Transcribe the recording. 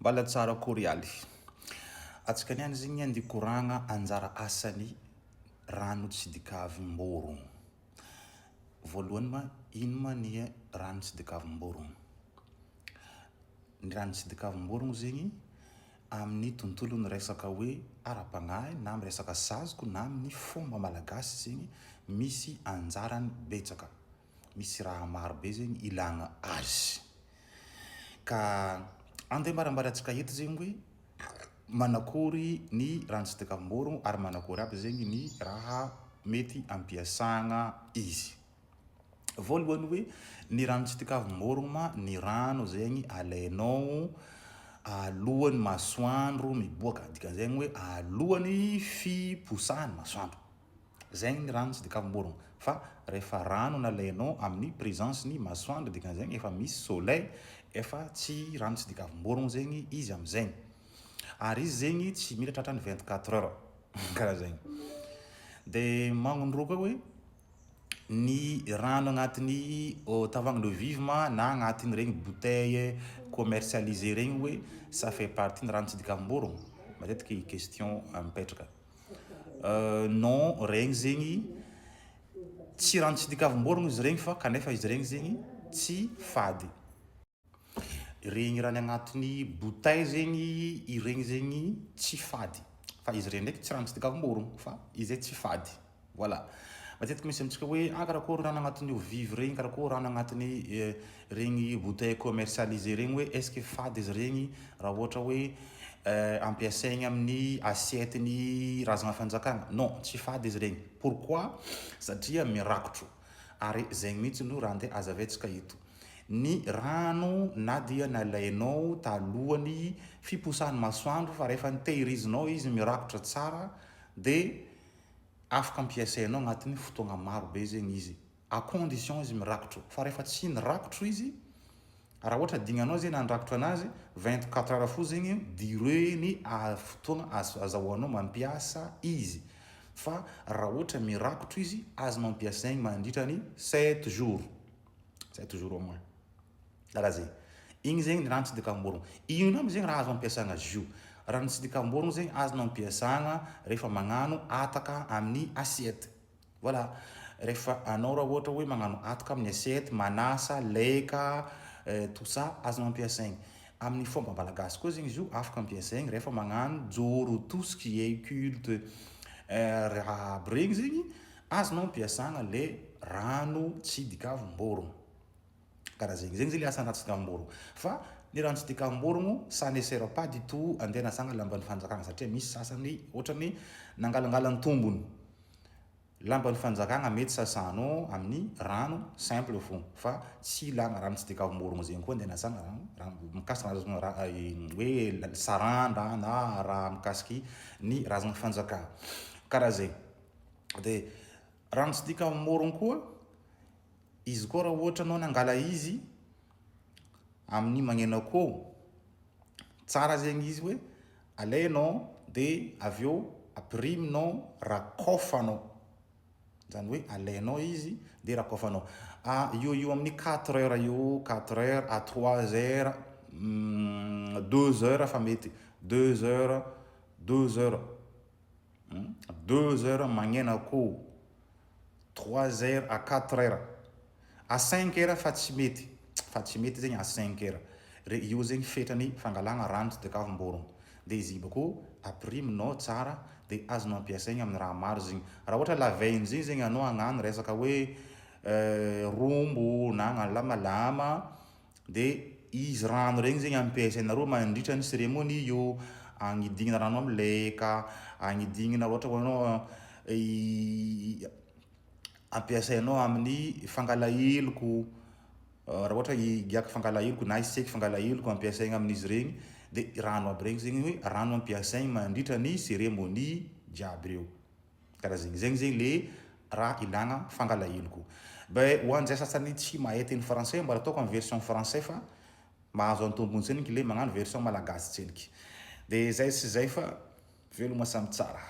Mbala tsara korialy. Atsika niany zegny andia koragna anjara asany rano tsy dikavim-borogno. Voalohany ma ino ma ny rano tsy dikavim-borogno? Ny rano tsy dikavim-borogno zegny amin'ny tontolon'ny resaka hoe ara-pagnahy na amin'ny resaka sazoko na amin'ny fomba malagasy zegny misy anjarany betsaka. Misy raha marobe zegny ilagna azy. Ka andeha mbarambarantsika eto zegny hoe manakory ny rano tsy dikavim-borogno ary manakory aby zegny ny raha mety ampiasagna izy. Voalohany hoe ny rano tsy dikavim-borogno ma ny rano zegny alainao alohan'ny masoandro miboaka. Dikan'izegny hoe alohan'ny fiposahan'ny masoandro. Zegny ny rano tsy dikavim-borogno. Fa rehefa rano nalainao amin'ny présence-ny masoandro dikan'izegny efa misy soleil, efa tsy rano tsy dikavim-borogno zegny izy am'zegny. Ary izy zegny tsy mila tratran'ny 24 heures. Karaha zegny. De magnondroka hoe ny rano agnatin'ny tavoahangy d'eau vive ma na agnatin'ny regny bouteille commercialisé regny hoe ça fait partie ny rano tsy dikavim-borogno. Matetiky question mipetraka. Non, regny zegny tsy rano tsy dikavim-borogno izy regny fa kanefa izy regny zegny tsy fady. Regny rano agnatin'ny bouteille zegny, iregny zegny tsy fady. Fa izy regny ndraiky tsy rano tsy dikavim-borogno fa izy tsy fady. Voilà. Matetiky misy amintsika hoe karakory rano agnatin'ny eau vive regny, karakory rano agnatin'ny regny bouteille commercialisé regny hoe est-ce que fady izy regny raha ohatra hoe ampiasaigny amin'ny assiette-ny razagna fanjakagna? Non, tsy fady izy regny. Pourquoi? Satria mirakotro. Ary zegny mihitsy no raha andeha hazavantsika eto. Ny rano na dia nalainao talohan'ny fiposahan'ny masoandro fa rehefa nitehirizinao izy mirakotra tsara de afaka ampiasainao agnatin'ny fotoagna marobe zegny izy. À condition izy mirakotro. Fa rehefa tsy nirakotro izy, raha ohatra dignanao zegny nandrakotro anazy, 24 heures fo zegny durée-ny fotoagna azahoanao mampiasa izy. Fa raha ohatra mirakotro izy, azo mampiasaigny mandritra ny 7 jours. 7 jours au moins. Karaha zegny. Igny zegny ny rano tsy dikavim-borogno. Ino am'zegny raha azo ampiasagna azy io? Rano tsy dikavim-borogno zegny azonao ampiasagna rehefa magnano ataka amin'ny assiette. Voilà. Rehefa anao raha ohatra hoe magnano ataka amin'ny assiette, manasa, laika, tout ça azonao ampiasaigny. Amin'ny fomba malagasy koa zegny izy io afaka ampiasaigny rehefa magnano joro, tout ce qui est culte, raha aby regny zegny azonao ampiasagna le rano tsy dikavim-borogno. Karaha zegny. Zegny zany asan'ny rano tsy dikavim-borogno. Fa ny rano tsy dikavim-borogno ça ne sert pas du tout andeha anasagna lamban'ny fanjakagna satria misy sasany ohatrany nangalangalany tombony. Lamban'ny fanjakagna mety sasanao amin'ny rano simple fô. Fa tsy ilagna rano tsy dikavim-borogno zegny koa andeha anasagna rano mikasika hoe sarandra na raha mikasiky ny razagna fanjakagna. Karaha zegny. De rano tsy dikavim-borogno koa izy koa raha ohatra anao nangala izy amin'ny magneno akô, tsara zegny izy hoe alainao de aveo apiriminao, rakofanao. Zany hoe alainao izy de rakofanao. Io amin'ny 4 heures io, 4 heures à 3 heures, 2 heures fa mety. 2 heures, 2 heures. 2 heures magneno akô. 3 heures à 4 heures. À 5 heures fa tsy mety. Fa tsy mety zegny à 5 heures. Io zegny fetrany fangalagna rano tsy dikavim-borogno. De izy bakô apiriminao tsara de azonao ampiasaigny amin'ny raha maro zegny. Raha ohatra la veille-n'izegny zegny anao hagnano resaka hoe rombo na hagnano lamalama de izy rano regny zegny ampiasainareo mandritra ny cérémonie io. Agnidignana rano amin'ny laika, agnidignana ohatra hoe anao ampiasainao amin'ny fangalaheloko. Raha ohatra higiaka fangalaheloko na hiseky fangalaheloko ampiasaigna amin'izy regny de rano aby regny zegny hoe rano ampiasaigny mandritra ny cérémonie jiaby reo. Karaha zegny. Zegny zegny le raha ilagna fangalaheloko. Ho an'zay sasany tsy mahay teny français mbola ataoko amin'ny version français fa mahazo antombony tseniky le magnano version malagasy tseniky. De zay sy zay fa veloma samy tsara.